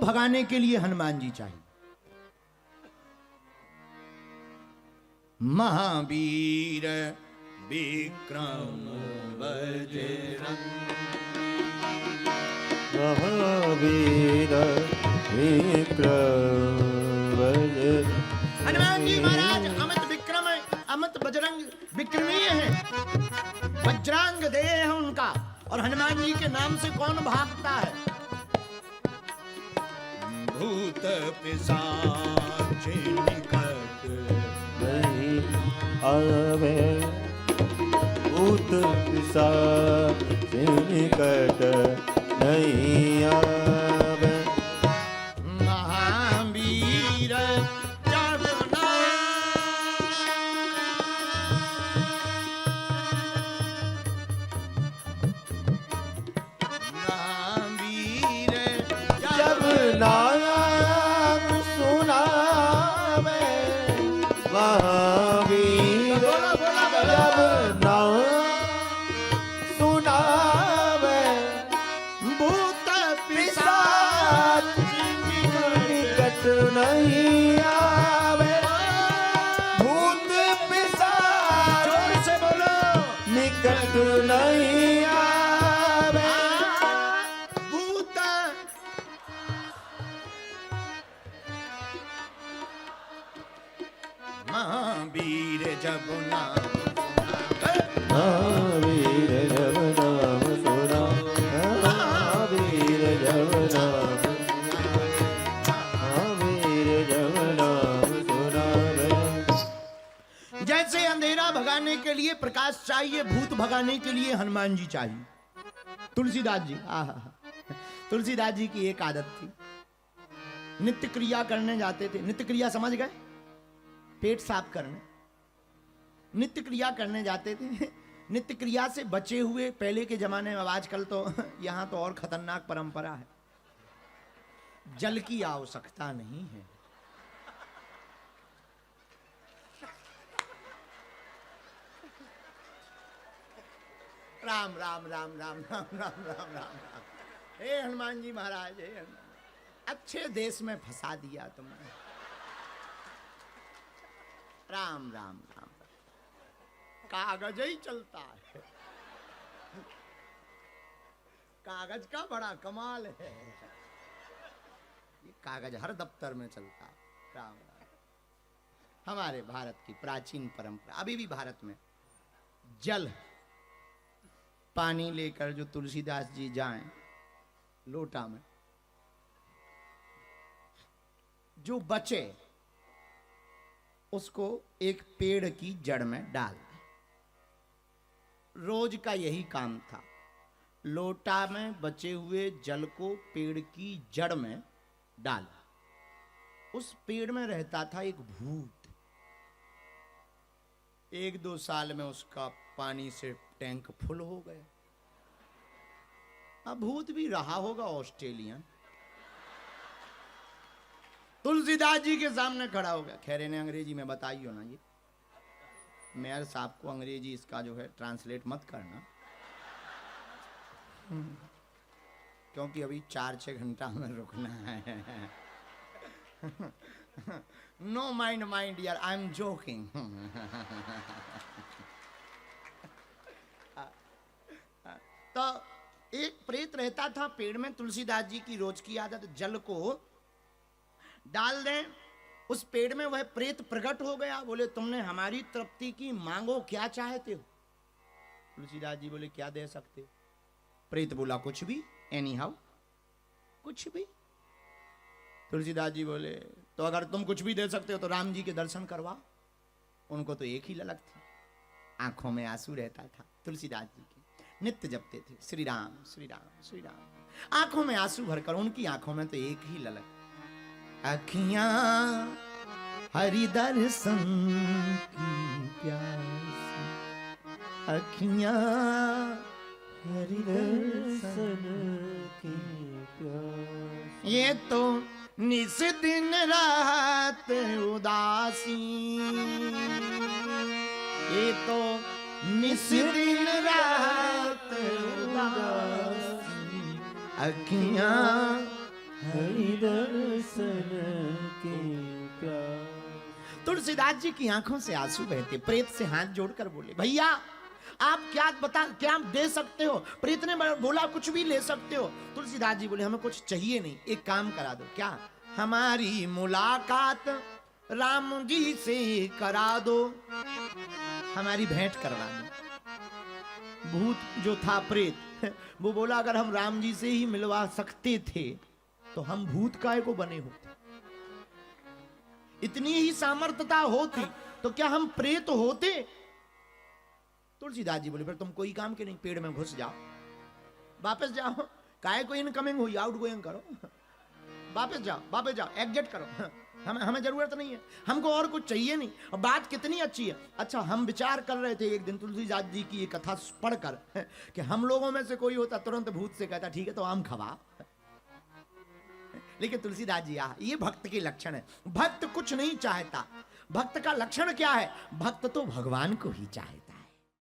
भगाने के लिए हनुमान जी चाहिए। महावीर विक्रम बजरंग, महावीर विक्रम बजरंग। हनुमान जी महाराज अमित विक्रम है, अमित बजरंग विक्रमीय है, वज्रांग देह है उनका। और हनुमान जी के नाम से कौन भागता है? भूत पिशाच निकट नहीं आवे, भूत पिशाच निकट नहीं आवे। महावीर जब महावीर जब नाम सुनावे, महावीर जब नाम सुनावे, भूत पिशाच निकट नहीं आवे। भूत पिशाच जोर से बोलो, निकट नहीं आवे। भूत महावीर जब नाम महावीर जब नाम सुना, महावीर जब नाम, महावीर जब नाम सुनावे। जैसे अंधेरा भगाने के लिए प्रकाश चाहिए, भूत भगाने के लिए हनुमान जी चाहिए। तुलसीदास जी, तुलसीदास जी की एक आदत थी, नित्य क्रिया करने जाते थे। नित्य क्रिया समझ गए? पेट साफ करने नित्य क्रिया करने जाते थे। नित्य क्रिया से बचे हुए पहले के जमाने में, आजकल तो यहां तो और खतरनाक परंपरा है, जल की आवश्यकता नहीं है। राम राम राम राम राम राम राम राम राम। हे हनुमान जी महाराज, हे हनुमान, अच्छे देश में फंसा दिया तुमने। राम राम राम, कागज ही चलता है, कागज का बड़ा कमाल है। ये कागज हर दफ्तर में चलता है। राम राम। हमारे भारत की प्राचीन परंपरा, अभी भी भारत में जल, पानी लेकर जो तुलसीदास जी जाएं लोटा में, जो बचे उसको एक पेड़ की जड़ में डाल दें। रोज का यही काम था, लोटा में बचे हुए जल को पेड़ की जड़ में डाल। उस पेड़ में रहता था एक भूत। 1-2 साल में उसका पानी से टैंक फुल हो गया। अब भूत भी रहा होगा ऑस्ट्रेलियन, तुलसीदास जी के सामने खड़ा हो गया। खैर इन्हें अंग्रेजी में बताइयो ना, ये मेयर साहब को अंग्रेजी इसका जो है ट्रांसलेट मत करना, क्योंकि अभी 4-6 घंटा में रुकना है। नो माइंड माइंड यार, आई एम जोकिंग। तो एक प्रेत रहता था पेड़ में। तुलसीदास जी की रोज की आदत, जल को डाल दें उस पेड़ में। वह प्रेत प्रकट हो गया। बोले तुमने हमारी तृप्ति की, मांगो क्या चाहते हो। तुलसीदास जी बोले क्या दे सकते हो। प्रेत बोला कुछ भी, एनी हाउ, कुछ भी। तुलसीदास जी बोले तो अगर तुम कुछ भी दे सकते हो तो राम जी के दर्शन करवा। उनको तो एक ही ललक थी, आंखों में आंसू रहता था तुलसीदास जी के, नित्य जपते थे श्री राम श्री राम श्री राम। आंखों में आंसू भरकर, उनकी आंखों में तो एक ही ललक, अखियां हरि दर्शन की प्यासी, अखियां हरि दर्शन की प्यास। ये तो निस दिन रात उदासी, ये तो निस दिन रात उदासी, अखियां हरि दर्शन की प्यास। तुलसीदास जी की आंखों से आंसू बहते। प्रेत से हाथ जोड़कर बोले, भैया आप क्या आप दे सकते हो? प्रेत ने बोला, कुछ भी ले सकते हो। तुलसीदास जी बोले, हमें कुछ चाहिए नहीं, एक काम करा दो। क्या? हमारी मुलाकात राम जी से करा दो, हमारी भेंट करवा दो। भूत जो था प्रेत, वो बोला, अगर हम राम जी से ही मिलवा सकते थे तो हम भूत काय को बने होते। इतनी ही सामर्थ्यता होती तो क्या हम प्रेत होते? तुलसीदास जी बोले, फिर तुम कोई काम के नहीं, पेड़ में घुस जाओ, वापस जाओ। काय को इनकमिंग हुई, आउट गोइंग करो, वापस जाओ, एग्जिट करो। हमें जरूरत नहीं है, हमको और कुछ चाहिए नहीं। और बात कितनी अच्छी है। अच्छा, हम विचार कर रहे थे एक दिन तुलसीदास जी की ये कथा पढ़कर कि हम लोगों में से कोई होता तुरंत भूत से कहता, ठीक है तो आम खवा। लेकिन तुलसीदास जी, ये भक्त के लक्षण है। भक्त कुछ नहीं चाहता। भक्त का लक्षण क्या है? भक्त तो भगवान को ही चाहता।